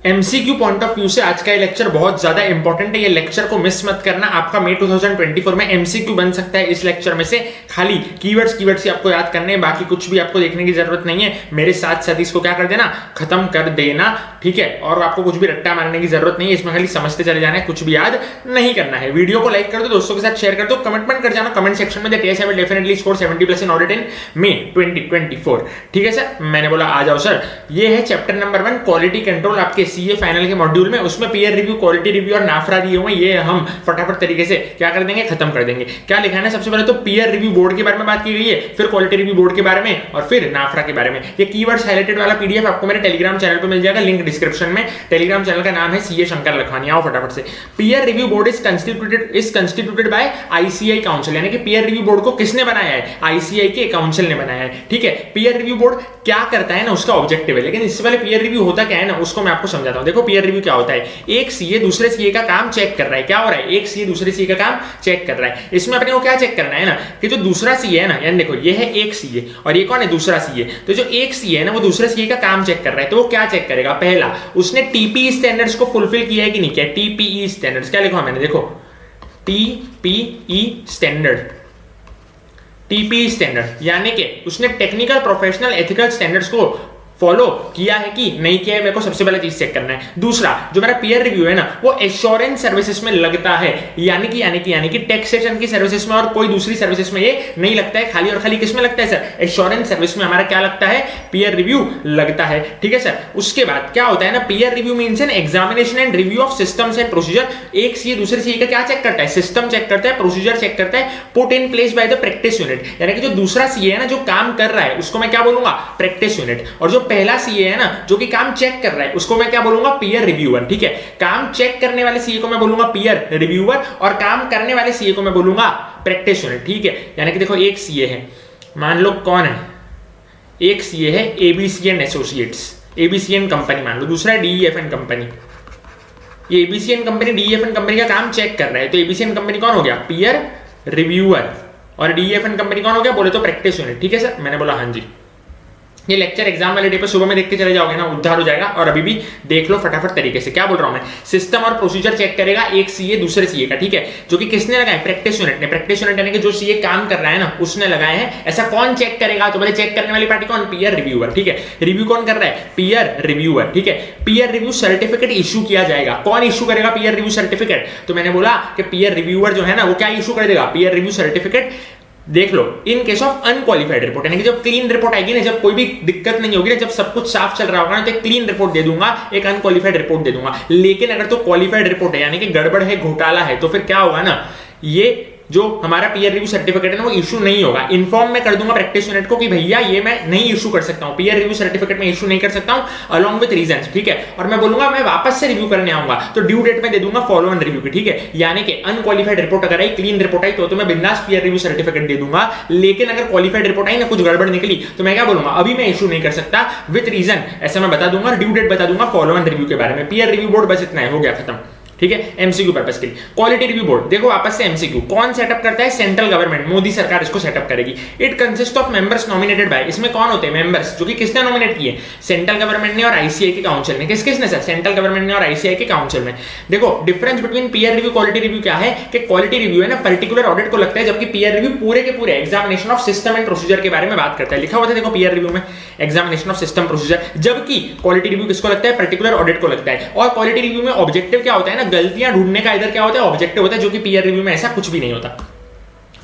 MCQ point of view से आज का ये लेक्चर बहुत ज्यादा इंपॉर्टेंट है। ये लेक्चर को मिस मत करना। आपका मई 2024 में एमसीक्यू बन सकता है इस लेक्चर में से। खाली कीवर्ड्स ही आपको याद करने हैं, बाकी कुछ भी आपको देखने की जरूरत नहीं है। मेरे साथ साथ इसको क्या कर देना, खत्म कर देना, ठीक है। और आपको कुछ भी रट्टा मारने की जरूरत नहीं है, इसमें खाली समझते चले जाना है, कुछ भी याद नहीं करना है। वीडियो को लाइक कर दो, दोस्तों के साथ शेयर कर दो, कमेंट कर जाना कमेंट सेक्शन में that yes I will definitely score 70+ in audit in May 2024। ठीक है सर, मैंने बोला आ जाओ सर। ये है चैप्टर नंबर 1 क्वालिटी कंट्रोल आपके सीए फाइनल के मॉड्यूल में। उसमें पीयर रिव्यू, क्वालिटी रिव्यू और नाफरा दिए हुए, ये हम फटाफट तरीके से क्या कर देंगे, खत्म कर देंगे। क्या लिखा है ना, सबसे पहले तो पीयर रिव्यू बोर्ड के बारे में बात की गई है, फिर क्वालिटी रिव्यू बोर्ड के बारे में और फिर नाफरा के बारे में। ये कीवर्ड्स हाइलाइटेड वाला पीडीएफ आपको मेरे टेलीग्राम चैनल पे मिल जाएगा, लिंक डिस्क्रिप्शन में। टेलीग्राम चैनल का नाम है सीए शंकर लखवानी। आओ फटाफट से। Peer review board is constituted by ICAI council, यानी कि पीयर रिव्यू बोर्ड को किसने बनाया है, आईसीआई के काउंसिल ने बनाया है। ठीक है, पीयर रिव्यू बोर्ड क्या करता है ना, उसका ऑब्जेक्टिव है। लेकिन इससे पहले पीयर रिव्यू होता क्या है ना, उसको मैं आपको समझाता हूं। देखो पीयर रिव्यू क्या होता है, एक सीए दूसरे सीए का काम चेक कर रहा है। क्या हो रहा है, एक सीए दूसरे सीए का काम चेक कर रहा है। इसमें अपने को क्या चेक करना है ना, कि जो दूसरा सीए है ना, यानी देखो ये है एक सीए और ये कौन है, दूसरा सीए। तो जो एक सीए है ना, वो दूसरे सीए का काम चेक कर रहा है। तो वो क्या चेक करेगा, पहला उसने टीपीई स्टैंडर्ड्स को फुलफिल किया है कि नहीं किया। टीपीई स्टैंडर्ड्स क्या लिखा मैंने, देखो टीपीई स्टैंडर्ड, टीपीई स्टैंडर्ड यानी कि उसने टेक्निकल प्रोफेशनल एथिकल स्टैंडर्ड्स को फॉलो किया है कि नहीं किया है। मेरे को सबसे पहले चीज चेक करना है। दूसरा जो मेरा पीयर रिव्यू है ना, वो एश्योरेंस सर्विसेज में लगता है, यानी कि टैक्सेशन की सर्विसेज में और कोई दूसरी सर्विसेज में ये नहीं लगता है। खाली और खाली किस में लगता है सर, एश्योरेंस सर्विस में हमारा क्या लगता है, पीयर रिव्यू लगता है। ठीक है सर। उसके बाद क्या होता है ना, peer review means an examination and review of systems and procedure. एक सीए दूसरे सीए का क्या चेक करता है, सिस्टम चेक करता है, प्रोसीजर चेक करता है, put in place by the practice unit. यानी कि जो दूसरा सीए है ना, जो काम कर रहा है, उसको मैं क्या बोलूंगा, प्रैक्टिस यूनिट। और जो पहला सीए है ना, जो कि काम चेक कर रहा है, उसको मैं क्या बोलूंगा, पीयर रिव्यूअर। ठीक है, काम चेक करने वाले सीए को मैं बोलूंगा पीयर रिव्यूअर और काम करने वाले सीए को मैं बोलूंगा प्रैक्टिस यूनिट। ठीक है, यानी कि देखो एक सीए है, मान लो कौन है, एक सीए है एबीसी एंड एसोसिएट्स, एबीसीएन कंपनी मान लो, दूसरा है डीईएफएन कंपनी। ये एबीसीएन कंपनी डीईएफएन कंपनी का काम चेक कर रहा है, तो एबीसीएन कंपनी कौन हो गया, पीयर रिव्यूअर, और डीईएफएन कंपनी कौन हो गया, बोले तो प्रैक्टिस यूनिट। ठीक है सर, मैंने बोला हाँ जी। ये लेक्चर एग्जाम वाले डे पे सुबह में देख के चले जाओगे ना, उद्धार हो जाएगा। और अभी भी देख लो फटाफट तरीके से। क्या बोल रहा हूं मैं, सिस्टम और प्रोसीजर चेक करेगा एक सीए दूसरे सीए का। ठीक है, जो कि किसने लगाए, प्रैक्टिस यूनिट ने। प्रैक्टिस यूनिट यानी कि जो सीए काम कर रहा है ना, उसने लगाए हैं। ऐसा कौन चेक करेगा, तो बोले चेक करने वाली पार्टी कौन, पीयर रिव्यूअर। ठीक है, रिव्यू कौन कर रहा है, पीयर रिव्यूअर। ठीक है, पीयर रिव्यू सर्टिफिकेट इशू किया जाएगा। कौन इशू करेगा पीयर रिव्यू सर्टिफिकेट, तो मैंने बोला कि पीयर रिव्यूअर जो है ना, वो क्या इशू कर देगा, पीयर रिव्यू सर्टिफिकेट। देख लो, in case of unqualified report, यानी कि जब क्लीन रिपोर्ट आएगी ना, जब कोई भी दिक्कत नहीं होगी ना, जब सब कुछ साफ चल रहा होगा ना, तो एक क्लीन रिपोर्ट दे दूंगा, एक अनक्वालिफाइड रिपोर्ट दे दूंगा। लेकिन अगर तो क्वालिफाइड रिपोर्ट है, यानी कि गड़बड़ है, घोटाला है, तो फिर क्या होगा ना, ये जो हमारा पीयर रिव्यू सर्टिफिकेट है ना, वो इशू नहीं होगा। इन्फॉर्म मैं कर दूंगा प्रैक्टिस यूनिट को कि भैया ये मैं नहीं इशू कर सकता हूं, पीयर रिव्यू सर्टिफिकेट में इशू नहीं कर सकता हूं, अलोंग विद रीजंस। ठीक है, और मैं बोलूंगा मैं वापस से रिव्यू करने आऊंगा, तो ड्यू डेट में दे दूंगा फॉलो ऑन रिव्यू की। ठीक है, यानी कि अनक्वालिफाइड रिपोर्ट अगर आई, क्लीन रिपोर्ट आई, तो मैं बिंदास पीयर रिव्यू सर्टिफिकेट दे दूंगा। लेकिन अगर क्वालिफाइड रिपोर्ट आई ना, कुछ गड़बड़ निकली, तो मैं क्या बोलूंगा, अभी मैं इशू नहीं कर सकता, विद रीजन ऐसा मैं बता दूंगा, ड्यू डेट बता दूंगा फॉलो ऑन रिव्यू के बारे में। पीयर रिव्यू बोर्ड बस इतना है, हो गया खत्म। ठीक है, एमसीक्यू पर्पस के लिए। क्वालिटी रिव्यू बोर्ड देखो वापस से एमसीक्यू कौन सेटअप करता है, सेंट्रल गवर्नमेंट, मोदी सरकार इसको सेटअप करेगी। It consist of members nominated by, इसमें कौन होते हैं मेंबर्स, जो कि किसने नॉमिनेट किए, सेंट्रल गवर्नमेंट ने और आईसीआई के काउंसिल ने। किसने सर, सेंट्रल गवर्नमेंट ने और आईसीआई के काउंसिल में। देखो difference between peer review quality review क्या है, कि क्वालिटी रिव्यू है ना पर्टिकुलर ऑडिट को लगता है, जबकि पीयर रिव्यू पूरे के पूरे examination of system and procedure के बारे में बात करता है। लिखा हुआ था देखो पीयर रिव्यू में एग्जामिनेशन ऑफ सिस्टम प्रोसीजर, जबकि क्वालिटी रिव्यू किसको लगता है, पर्टिकुलर ऑडिट को लगता है। और क्वालिटी रिव्यू में ऑब्जेक्टिव क्या होता है ना, गलतियां ढूंढने का इधर क्या होता है, ऑब्जेक्टिव होता है, जो कि पीयर रिव्यू में ऐसा कुछ भी नहीं होता।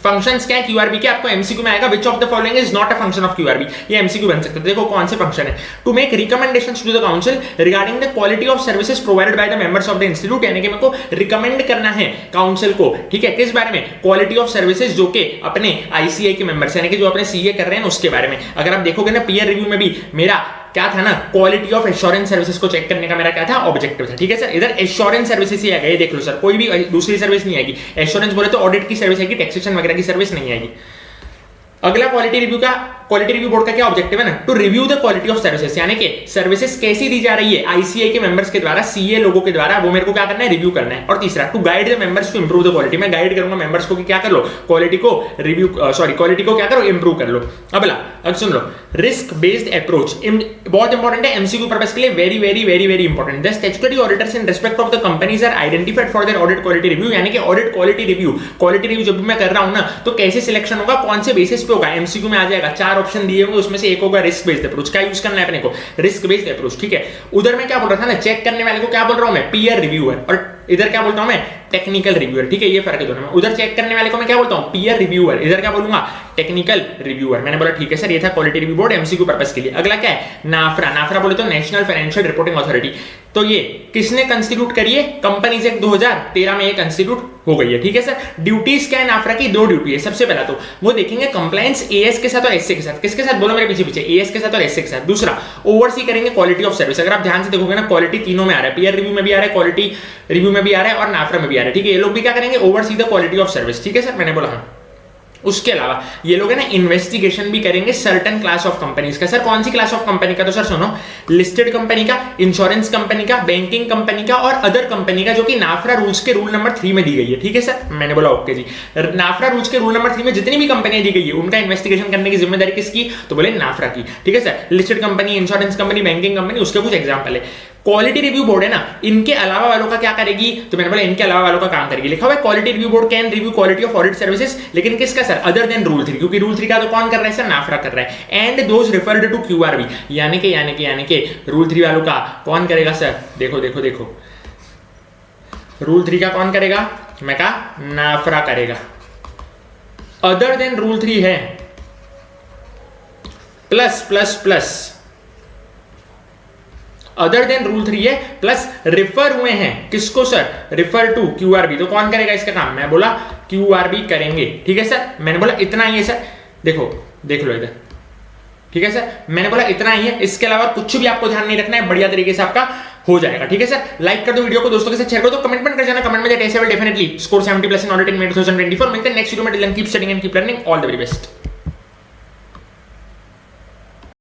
फंक्शंस क्या है क्यूआरबी के, आपको एमसीक्यू में आएगा, which of the following is not a function of QRB, ये एमसीक्यू बन सकता है। देखो कौन से फंक्शन है, to make recommendations to the council regarding the quality of services provided by the members of the institute, यानी कि मेरे को रिकमेंड करना है काउंसिल को। ठीक है, किस बारे में, क्वालिटी ऑफ सर्विसेज, जो कि अपने आईसीआई के मेंबर्स यानी कि जो अपने सीए कर रहे हैं उसके बारे में। अगर आप देखोगे ना, पीयर रिव्यू में भी मेरा क्या था ना, क्वालिटी ऑफ एश्योरेंस सर्विसेज को चेक करने का मेरा क्या था, ऑब्जेक्टिव था। ठीक है सर, इधर एश्योरेंस सर्विसेज ही आएगा, ये देख लो सर, कोई भी दूसरी सर्विस नहीं आएगी। एश्योरेंस बोले तो ऑडिट की सर्विस आएगी, टैक्सेशन वगैरह की सर्विस नहीं आएगी। अगला क्वालिटी रिव्यू का क्वालिटी रिव्यू बोर्ड का क्या ऑब्जेक्टिव है ना, to review the quality of services, यानी कि सर्विसेज कैसी दी जा रही है आईसीआई के मेंबर्स के द्वारा, सीए लोगों के द्वारा, वो मेरे को क्या करना है, रिव्यू करना है। और तीसरा, to guide the members to improve the quality, मैं गाइड करूंगा मेंबर्स को कि क्या कर लो, क्वालिटी को रिव्यू क्वालिटी को क्या करो, इंप्रूव कर लो। अब सुन लो, रिस्क बेस्ड अप्रोच बहुत इंपॉर्टेंट है एमसीक्यू पर्पस के लिए, very very very very important. The statutory auditors in respect of the companies are identified for their audit quality review, यानी कि ऑडिट क्वालिटी रिव्यू जब भी मैं कर रहा हूं ना, तो कैसे सिलेक्शन होगा, कौन से बेसिस पे होगा, एमसीक्यू में आ जाएगा। 4 ऑप्शन दिए होंगे, उसमें से एक होगा रिस्क बेस्ड अप्रोच। क्या यूज करना है अपने को, रिस्क बेस्ड अप्रोच, ठीक है। उधर मैं क्या बोल रहा था ना, चेक करने वाले को क्या बोल रहा हूं मैं, पीयर रिव्यूअर, और इधर क्या बोलता हूं मैं, टेक्निकल रिव्यूअर, ठीक है, ये फर्क है दोनों में। उधर चेक करने वाले को मैं क्या बोलता हूं, पीयर रिव्यूअर, इधर क्या बोलूंगा, टेक्निकल रिव्यूअर। मैंने बोला ठीक है सर, ये था quality review board MCQ purpose के लिए। अगला क्या है, नाफरा। नाफरा बोले तो नेशनल फाइनेंशियल रिपोर्टिंग अथॉरिटी। तो ये किसने कंस्टिट्यूट करी है, कंपनीज एक्ट 2013 में ये कंस्टिट्यूट हो गई है, ठीक है सर। ड्यूटीज क्या है नाफरा की, 2 ड्यूटी है। सबसे पहला तो वो देखेंगे कंप्लायंस एएस के साथ और एसए के साथ। किसके साथ बोलो मेरे पीछे पीछे, एएस के साथ और एसए के साथ। दूसरा, ओवरसी करेंगे क्वालिटी ऑफ सर्विस। अगर आप ध्यान से देखोगे ना, क्वालिटी तीनों में आ रहा है, पीयर रिव्यू में भी आ रहा है, क्वालिटी रिव्यू में भी आ रहा है और नाफरा में भी आ रहा है, ठीक है। ये लोग भी क्या करेंगे, oversee the quality of service, ठीक है सर, मैंने बोला हाँ। उसके अलावा ये लोग है ना इन्वेस्टिगेशन भी करेंगे सर्टेन क्लास ऑफ कंपनीज का। सर कौन सी क्लास ऑफ कंपनी का, तो सर सुनो, लिस्टेड कंपनी का, इंश्योरेंस कंपनी का, बैंकिंग कंपनी का और अदर कंपनी का, जो कि नाफरा रूल्स के रूल नंबर 3 में दी गई है, ठीक है सर। मैंने बोला ओके जी। नाफरा रूल्स के रूल नंबर 3 में जितनी भी कंपनियां दी गई है, उनका इन्वेस्टिगेशन करने की जिम्मेदारी किसकी, तो बोले नाफरा की, ठीक है sir. Listed company, insurance company, banking company, उसके कुछ एग्जाम्पल है। क्वालिटी रिव्यू बोर्ड है ना, इनके अलावा वालों का क्या करेगी, तो मैंने बोला इनके अलावा वालों का काम करेगी। लिखा हुआ है quality review board can review quality of audit services, लेकिन किसका सर, अदर देन रूल 3, क्योंकि रूल 3 का तो कौन कर रहा है सर, नाफरा कर रहा है। एंड दोज रिफर्ड टू क्यूआरबी, यानी कि रूल 3 वालों का कौन करेगा सर, देखो देखो देखो, रूल 3 का कौन करेगा, मैं कहा नाफरा करेगा। अदर देन रूल 3 है, plus plus plus, other than rule 3 है, प्लस रिफर हुए हैं किसको सर, रिफर टू क्यूआरबी, तो कौन करेगा इसका काम, मैं बोला क्यूआरबी करेंगे, ठीक है सर। मैंने बोला इतना ही है सर, देखो देख लो इधर, ठीक है सर। मैंने बोला इतना ही है, इसके अलावा कुछ भी आपको ध्यान नहीं रखना है, बढ़िया तरीके से आपका हो जाएगा, ठीक है सर। लाइक कर दो वीडियो को, दोस्तों के साथ शेयर करो, तो कमेंट कर जाना, कमेंट में डेफिनेटली स्कोर 70+ इन ऑडिट इन 2024। मिलते हैं नेक्स्ट वीडियो में, keep studying and keep learning, all the very best.